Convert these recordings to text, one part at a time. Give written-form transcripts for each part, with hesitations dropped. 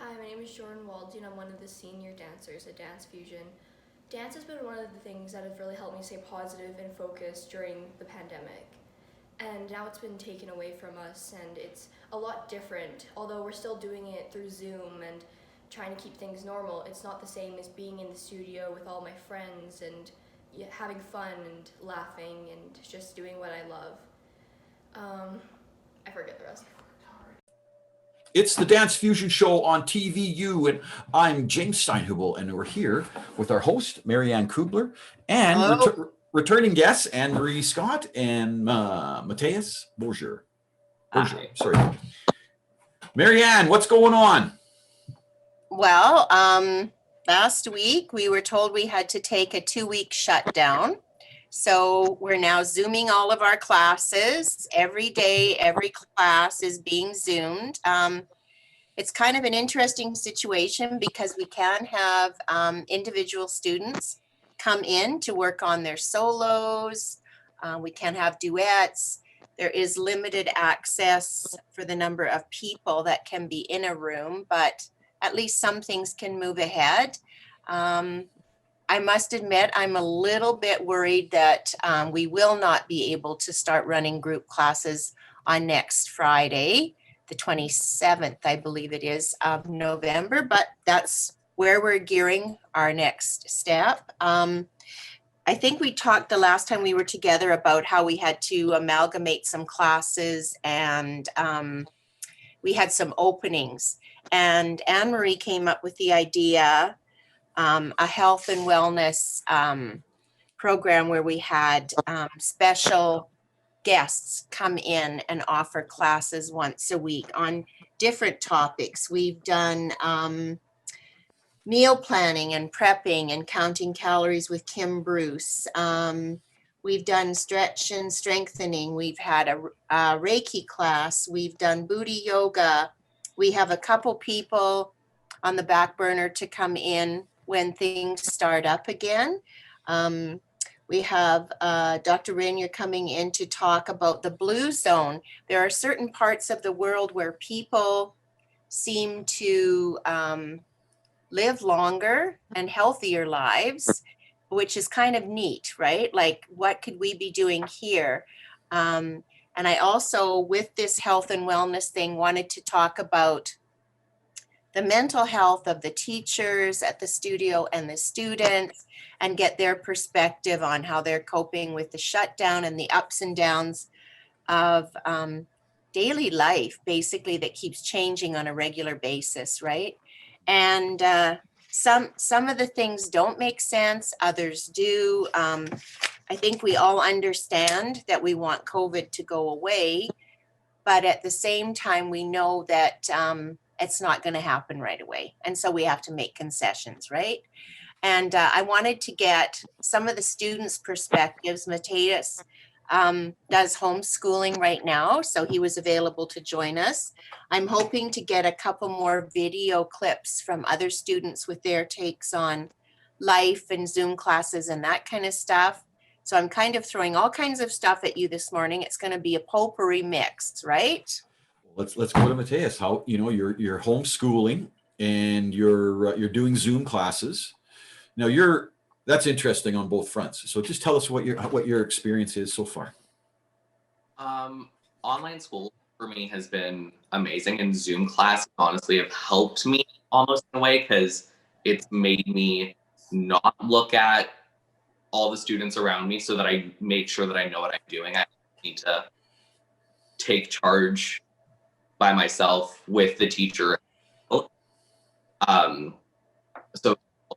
Hi, my name is Jordan Waldy and I'm one of the senior dancers at Dance Fusion. Dance has been one of the things that have really helped me stay positive and focused during the pandemic. And now it's been taken away from us and it's a lot different. Although we're still doing it through Zoom and trying to keep things normal, it's not the same as being in the studio with all my friends and having fun and laughing and just doing what I love. I forget the rest. It's the Dance Fusion Show on TVU, and I'm James Steinhubel, and we're here with our host, Mary Anne Kuebler, and returning guests, Anne-Marie Schotte and Matteus Burjour. Sorry. Mary Anne, what's going on? Well, last week we were told we had to take a 2-week shutdown. So we're now Zooming all of our classes. Every day, every class is being Zoomed. It's kind of an interesting situation because we can have individual students come in to work on their solos. We can have duets. There is limited access for the number of people that can be in a room, but at least some things can move ahead. I must admit, I'm a little bit worried that we will not be able to start running group classes on next Friday, the 27th, I believe it is, of November, but that's where we're gearing our next step. I think we talked the last time we were together about how we had to amalgamate some classes and we had some openings. And Anne-Marie came up with the idea, a health and wellness program where we had special guests come in and offer classes once a week on different topics. We've done meal planning and prepping and counting calories with Kim Bruce. We've done stretch and strengthening. We've had a Reiki class. We've done booty yoga. We have a couple people on the back burner to come in when things start up again. We have Dr. Rainier coming in to talk about the blue zone. There are certain parts of the world where people seem to live longer and healthier lives, which is kind of neat, right? Like, what could we be doing here? And I also, with this health and wellness thing, wanted to talk about the mental health of the teachers at the studio and the students and get their perspective on how they're coping with the shutdown and the ups and downs of daily life, basically, that keeps changing on a regular basis, right? And some of the things don't make sense, others do. I think we all understand that we want COVID to go away, but at the same time, we know that it's not going to happen right away. And so we have to make concessions, right? And I wanted to get some of the students' perspectives. Matteus does homeschooling right now, so he was available to join us. I'm hoping to get a couple more video clips from other students with their takes on life and Zoom classes and that kind of stuff. So I'm kind of throwing all kinds of stuff at you this morning. It's going to be a potpourri mix, right? Let's go to Matteus. How you're homeschooling and you're doing Zoom classes. Now that's interesting on both fronts. So just tell us what your experience is so far. Online school for me has been amazing, and Zoom classes honestly have helped me almost in a way because it's made me not look at all the students around me so that I make sure that I know what I'm doing. I need to take charge by myself with the teacher. So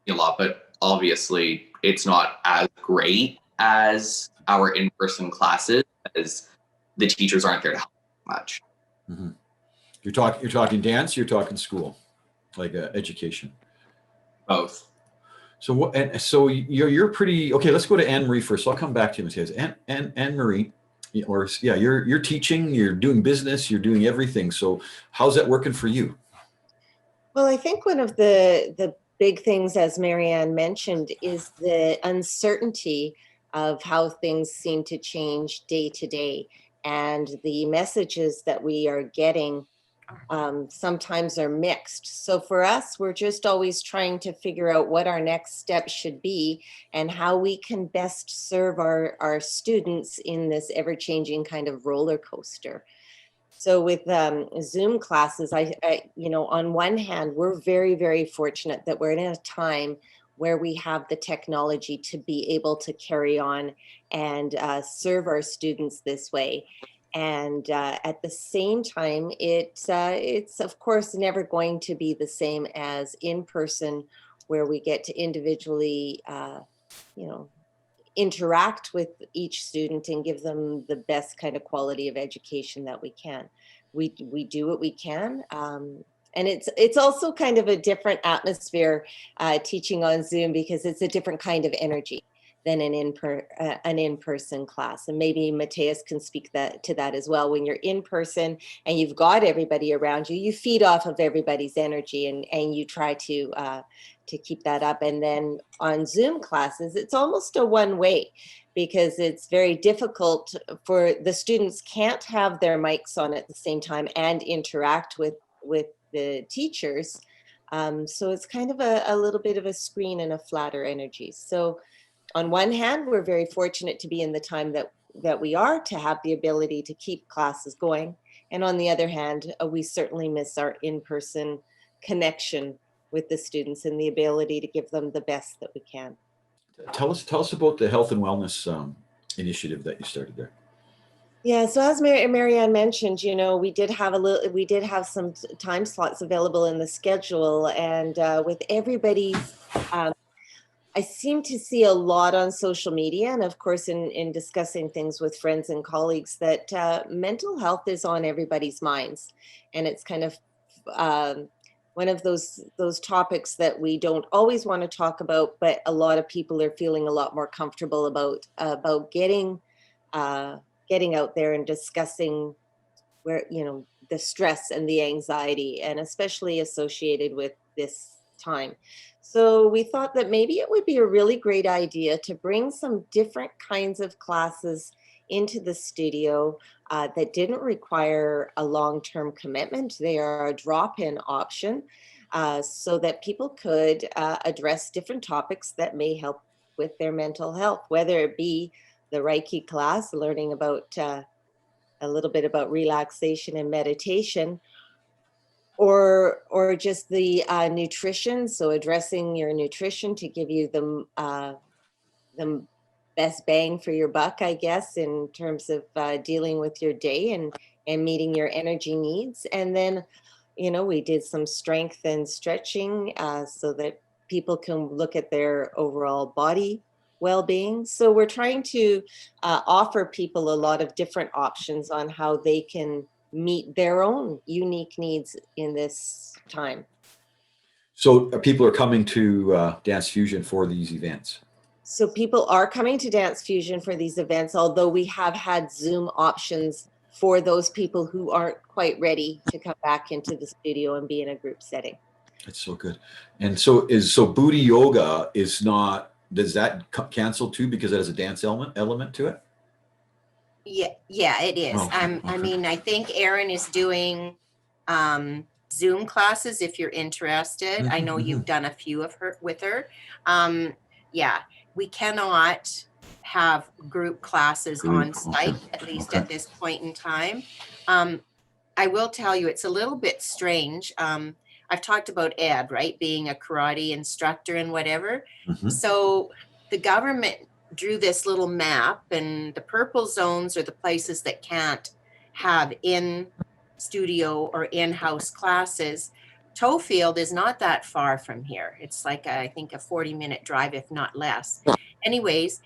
a lot, but obviously it's not as great as our in-person classes as the teachers aren't there to help much. Mm-hmm. You're talking dance, you're talking school, like education. Both. So what? And so you're pretty okay. Let's go to Anne-Marie first. So I'll come back to you, Matteus. Anne-Marie, you're teaching, you're doing business, you're doing everything. So how's that working for you? Well, I think one of the big things, as Mary Anne mentioned, is the uncertainty of how things seem to change day to day, and the messages that we are getting sometimes are mixed. So for us, we're just always trying to figure out what our next step should be and how we can best serve our students in this ever-changing kind of roller coaster. So with Zoom classes, on one hand, we're very, very fortunate that we're in a time where we have the technology to be able to carry on and serve our students this way. And at the same time, it's of course never going to be the same as in person, where we get to individually, interact with each student and give them the best kind of quality of education that we can. We do what we can. And it's also kind of a different atmosphere teaching on Zoom, because it's a different kind of energy than an in-person class. And maybe Matteus can speak to that as well. When you're in person and you've got everybody around you, you feed off of everybody's energy and you try to keep that up. And then on Zoom classes, it's almost a one-way, because it's very difficult for the students can't have their mics on at the same time and interact with the teachers. So it's kind of a little bit of a screen and a flatter energy. So on one hand, we're very fortunate to be in the time that we are, to have the ability to keep classes going. And on the other hand, we certainly miss our in-person connection with the students and the ability to give them the best that we can. Tell us about the health and wellness initiative that you started there. Yeah, so as Mary Anne mentioned, we did have some time slots available in the schedule, and with everybody's, I seem to see a lot on social media, and of course in discussing things with friends and colleagues, that mental health is on everybody's minds, and it's kind of one of those topics that we don't always want to talk about, but a lot of people are feeling a lot more comfortable about getting out there and discussing where, the stress and the anxiety, and especially associated with this time. So we thought that maybe it would be a really great idea to bring some different kinds of classes into the studio that didn't require a long-term commitment. They are a drop-in option, so that people could address different topics that may help with their mental health, whether it be the Reiki class, learning about a little bit about relaxation and meditation, or just the nutrition. So addressing your nutrition to give you the best bang for your buck, I guess, in terms of dealing with your day and meeting your energy needs. And then, we did some strength and stretching so that people can look at their overall body well-being. So we're trying to offer people a lot of different options on how they can meet their own unique needs in this time. So people are coming to Dance Fusion for these events? So people are coming to Dance Fusion for these events, although we have had Zoom options for those people who aren't quite ready to come back into the studio and be in a group setting. That's so good. And so booty yoga does that cancel too, because it has a dance element to it? Yeah, it is. Oh, okay. I mean, I think Erin is doing Zoom classes if you're interested. I know you've done a few with her. Yeah, we cannot have group classes on site, at least at this point in time. I will tell you, it's a little bit strange. I've talked about Ed, right, being a karate instructor and whatever. So the government drew this little map, and the purple zones are the places that can't have in studio or in-house classes. Toefield is not that far from here. It's like I think a 40-minute drive, if not less. Anyways,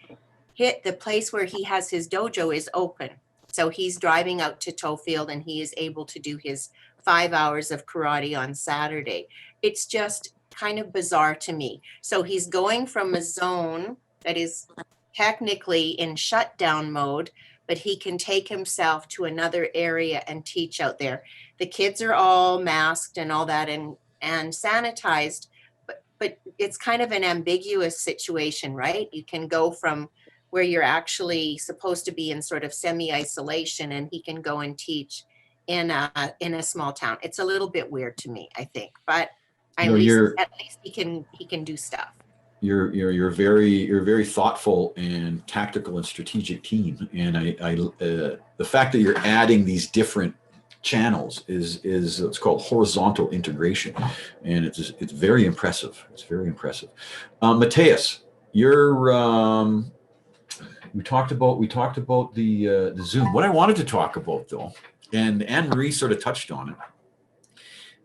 the place where he has his dojo is open. So he's driving out to Toefield and he is able to do his 5 hours of karate on Saturday. It's just kind of bizarre to me. So he's going from a zone that is technically in shutdown mode, but he can take himself to another area and teach out there. The kids are all masked and all that and sanitized, but it's kind of an ambiguous situation, right? You can go from where you're actually supposed to be in sort of semi-isolation, and he can go and teach in a small town. It's a little bit weird to me, I think, but You know, at least he can do stuff. you're very thoughtful and tactical and strategic team, and the fact that you're adding these different channels is what's called horizontal integration, and it's very impressive. It's very impressive. Matteus, we talked about the Zoom. What I wanted to talk about though, and Anne Marie sort of touched on it.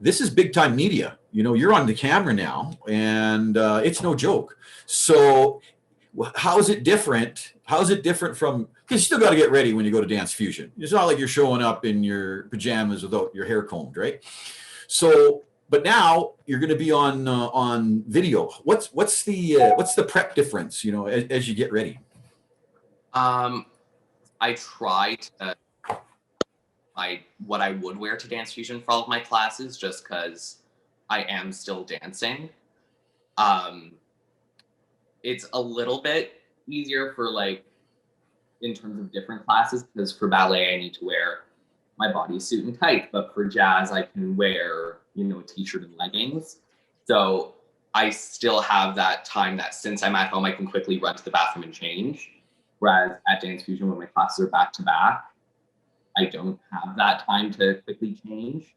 This is big time media. You know, you're on the camera now, and it's no joke. So, how is it different? How is it different from? Because you still got to get ready when you go to Dance Fusion. It's not like you're showing up in your pajamas without your hair combed, right? So, but now you're going to be on video. What's the prep difference? You know, as you get ready. I try to what I would wear to Dance Fusion for all of my classes, just because I am still dancing. It's a little bit easier for like in terms of different classes, because for ballet I need to wear my bodysuit and tights, but for jazz I can wear, you know, a t-shirt and leggings. So I still have that time that since I'm at home I can quickly run to the bathroom and change. Whereas at Dance Fusion, when my classes are back to back, I don't have that time to quickly change.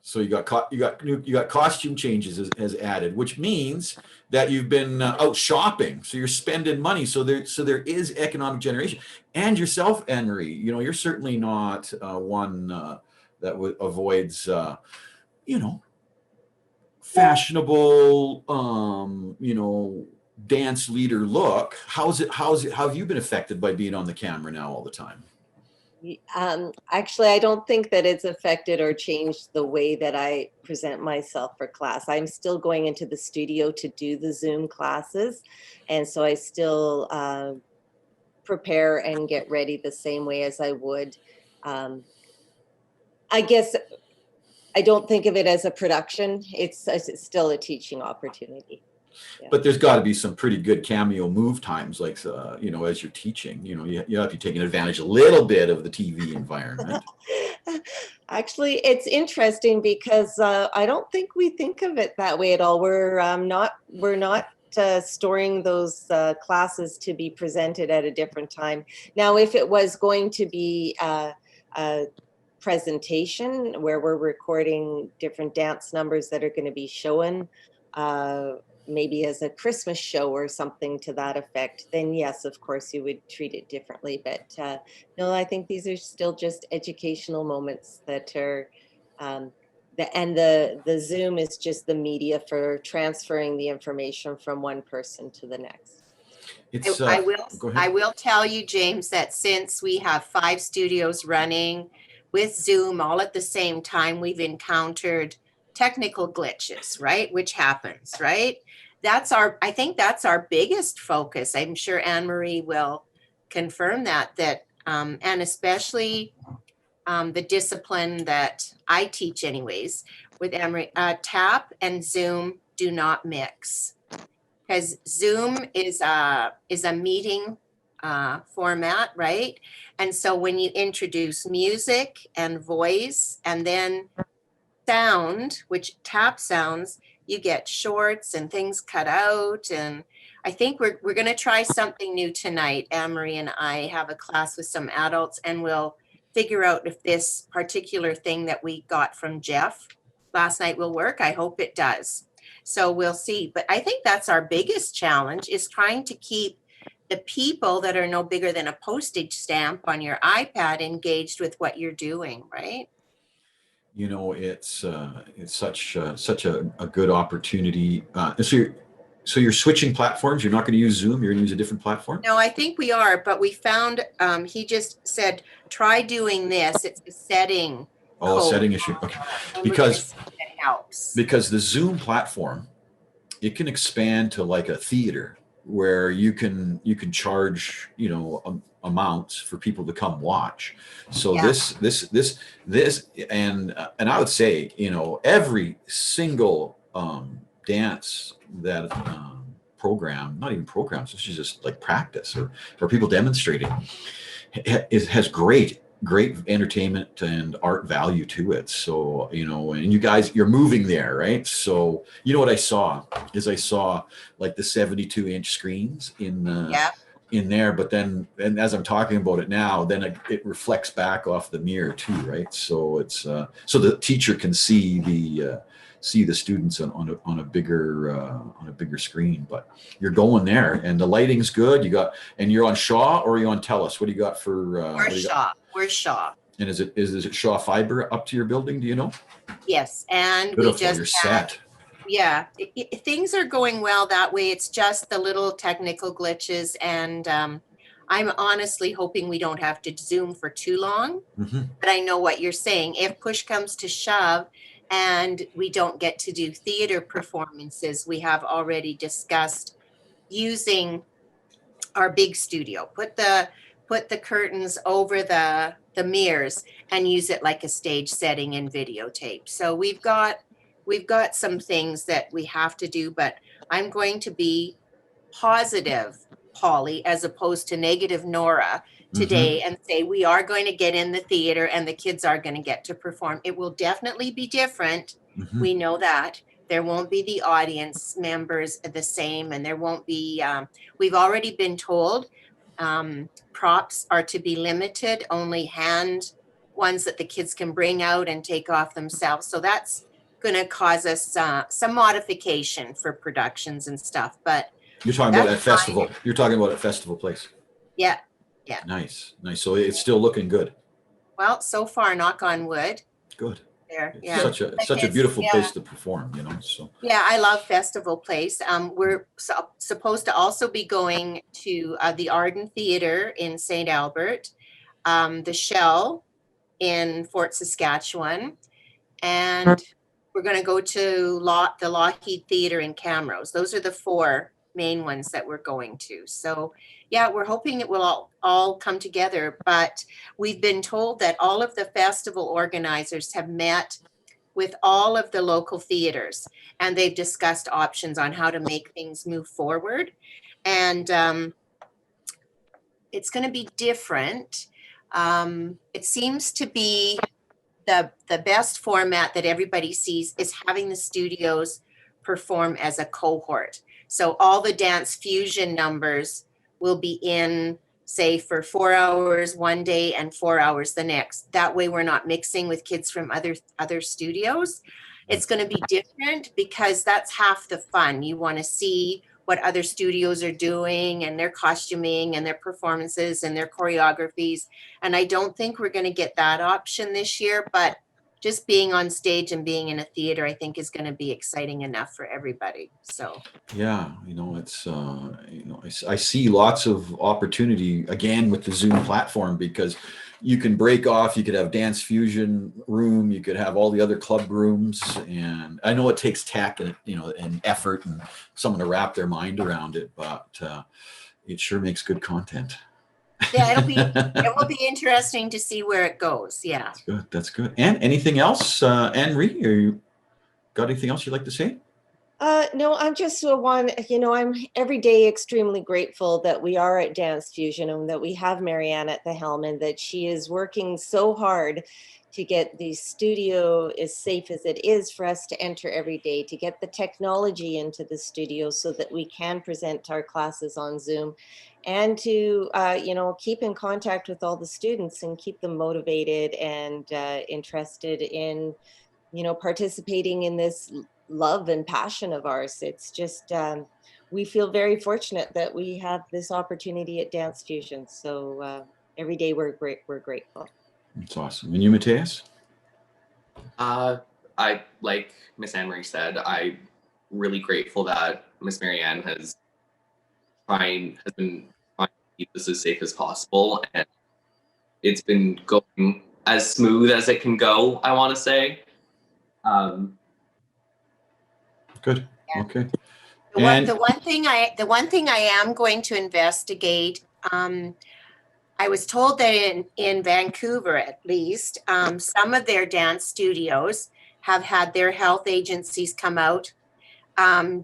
So you got costume changes as added, which means that you've been out shopping. So you're spending money. So there is economic generation. And yourself, Anne Marie, you know, you're certainly not one that avoids, you know, fashionable, you know, dance leader look. How have you been affected by being on the camera now all the time? Actually, I don't think that it's affected or changed the way that I present myself for class. I'm still going into the studio to do the Zoom classes. And so I still prepare and get ready the same way as I would. I guess I don't think of it as a production. It's still a teaching opportunity. Yeah. But there's got to be some pretty good cameo move times, like, you know, as you're teaching, you know, you have to be taking advantage a little bit of the TV environment. Actually, it's interesting because I don't think we think of it that way at all. We're not storing those classes to be presented at a different time. Now, if it was going to be a presentation where we're recording different dance numbers that are going to be shown, maybe as a Christmas show or something to that effect, then yes, of course, you would treat it differently. But no, I think these are still just educational moments that are, the Zoom is just the media for transferring the information from one person to the next. I will tell you, James, that since we have 5 studios running with Zoom all at the same time, we've encountered technical glitches, right? Which happens, right? I think that's our biggest focus. I'm sure Anne Marie will confirm that, and especially the discipline that I teach anyways with Anne Marie, tap and Zoom do not mix, because Zoom is a meeting format, right? And so when you introduce music and voice and then sound, which tap sounds, you get shorts and things cut out. And I think we're going to try something new tonight. Anne-Marie and I have a class with some adults, and we'll figure out if this particular thing that we got from Jeff last night will work. I hope it does. So we'll see. But I think that's our biggest challenge, is trying to keep the people that are no bigger than a postage stamp on your iPad engaged with what you're doing, right? You know, it's such a good opportunity. So you're switching platforms. You're not going to use Zoom. You're going to use a different platform. No, I think we are, but we found he just said try doing this. It's a setting. Oh, code. a setting issue. Okay, because the Zoom platform, it can expand to like a theater where you can charge, you know, amounts for people to come watch. So yeah. this and I would say, you know, every single dance that program, not even programs, this is just like practice or people demonstrating, has great great entertainment and art value to it. So, and you guys, you're moving there, right? So, what I saw like the 72-inch screens Yeah. in there, but then, and as I'm talking about it now, then it reflects back off the mirror too, right? So it's so the teacher can see the students on a bigger screen. But you're going there, and the lighting's good. And you're on Shaw, or are you on TELUS? What do you got for? We're Shaw. We're Shaw. And is it Shaw fiber up to your building? Do you know? Yes, and Beautiful. we just You're set. Yeah, things are going well that way. It's just the little technical glitches, and I'm honestly hoping we don't have to Zoom for too long. Mm-hmm. But I know what you're saying. If push comes to shove and we don't get to do theater performances, we have already discussed using our big studio. Put the curtains over the mirrors and use it like a stage setting and videotape. So we've got some things that we have to do, but I'm going to be positive, Polly, as opposed to negative Nora today, and say we are going to get in the theater and the kids are going to get to perform. It will definitely be different. Mm-hmm. We know that. There won't be the audience members the same, and there won't be, we've already been told props are to be limited, only hand ones that the kids can bring out and take off themselves. So that's going to cause us some modification for productions and stuff. But you're talking about that's at festival. You're talking about at Festival Place. Yeah. Nice. So it's still looking good. Well, so far, knock on wood. Good. There. It's Yeah. such a beautiful place to perform, So. Yeah, I love Festival Place. We're supposed to also be going to the Arden Theater in St. Albert, the Shell in Fort Saskatchewan, and we're going to go to the Lockheed Theater in Camrose. Those are the 4 main ones that we're going to. So yeah, we're hoping it will all come together, but we've been told that all of the festival organizers have met with all of the local theaters, and they've discussed options on how to make things move forward. And it's going to be different. It seems to be the best format that everybody sees is having the studios perform as a cohort. So all the Dance Fusion numbers will be in, say, for 4 hours one day and 4 hours the next. That way we're not mixing with kids from other studios. It's going to be different because that's half the fun. You want to see what other studios are doing and their costuming and their performances and their choreographies. And I don't think we're going to get that option this year, but just being on stage and being in a theater, I think is going to be exciting enough for everybody. So yeah, it's I see lots of opportunity again with the Zoom platform, because you can break off. You could have Dance Fusion room. You could have all the other club rooms, and I know it takes tech and and effort and someone to wrap their mind around it, but it sure makes good content. Yeah, it will be interesting to see where it goes. Yeah. That's good. And anything else, Anne-Marie? You got anything else you'd like to say? No, I'm just I'm every day extremely grateful that we are at Dance Fusion and that we have Mary Anne at the helm, and that she is working so hard to get the studio as safe as it is for us to enter every day, to get the technology into the studio so that we can present our classes on Zoom, and to keep in contact with all the students and keep them motivated and interested in participating in this love and passion of ours. It's just we feel very fortunate that we have this opportunity at Dance Fusion. So every day we're grateful. That's awesome. And you, Matteus? I, like Miss Anne-Marie said, I'm really grateful that Miss Mary Anne has been trying to keep this as safe as possible, and it's been going as smooth as it can go, I want to say. Good. Yeah. Okay. The one thing I am going to investigate, I was told that in Vancouver, at least, some of their dance studios have had their health agencies come out,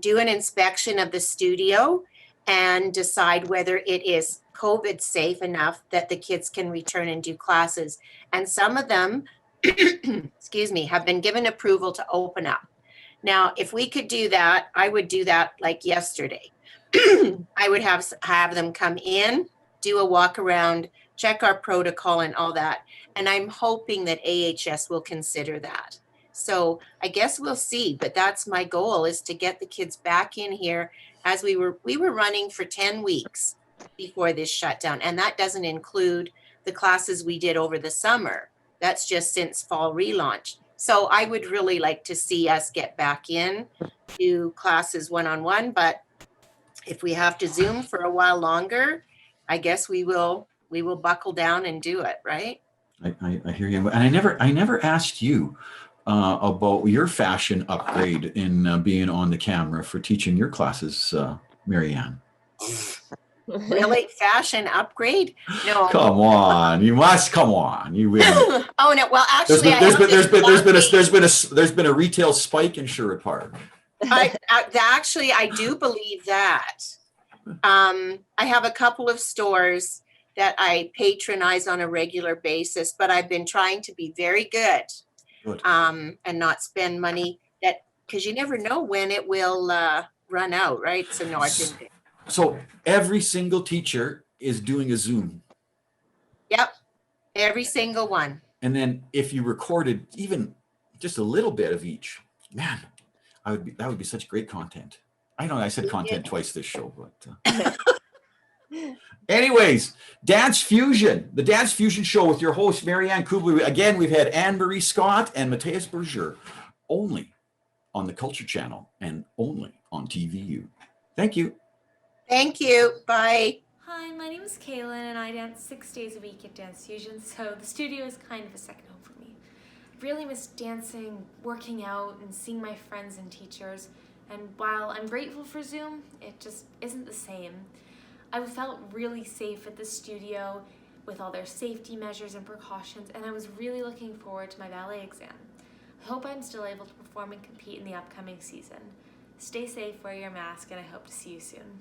do an inspection of the studio and decide whether it is COVID safe enough that the kids can return and do classes. And some of them, excuse me, have been given approval to open up. Now, if we could do that, I would do that like yesterday. I would have them come in, do a walk around, check our protocol and all that. And I'm hoping that AHS will consider that. So I guess we'll see, but that's my goal, is to get the kids back in here, as we were running for 10 weeks before this shutdown. And that doesn't include the classes we did over the summer. That's just since fall relaunch. So I would really like to see us get back in to classes one-on-one, but if we have to Zoom for a while longer, I guess we will buckle down and do it, right? I hear you. And I never asked you about your fashion upgrade in being on the camera for teaching your classes, Mary Anne. Really? Fashion upgrade? No. Come on, you must come on. You win. Oh no. Well, actually, there's been a retail spike in Sherwood Park. I do believe that. I have a couple of stores that I patronize on a regular basis, but I've been trying to be very good. And not spend money because you never know when it will run out, right? So no, I didn't. So every single teacher is doing a Zoom. Yep, every single one. And then if you recorded even just a little bit of each, man, that would be such great content. I know I said content twice this show, but anyways, Dance Fusion, the Dance Fusion Show with your host, Mary Anne Kuebler. Again, we've had Anne-Marie Schotte and Matteus Burjour, only on the Culture Channel and only on TVU. Thank you. Thank you. Bye. Hi, my name is Kaylin and I dance 6 days a week at Dance Fusion, so the studio is kind of a second home for me. I really miss dancing, working out, and seeing my friends and teachers, and while I'm grateful for Zoom, it just isn't the same. I felt really safe at the studio with all their safety measures and precautions, and I was really looking forward to my ballet exam. I hope I'm still able to perform and compete in the upcoming season. Stay safe, wear your mask, and I hope to see you soon.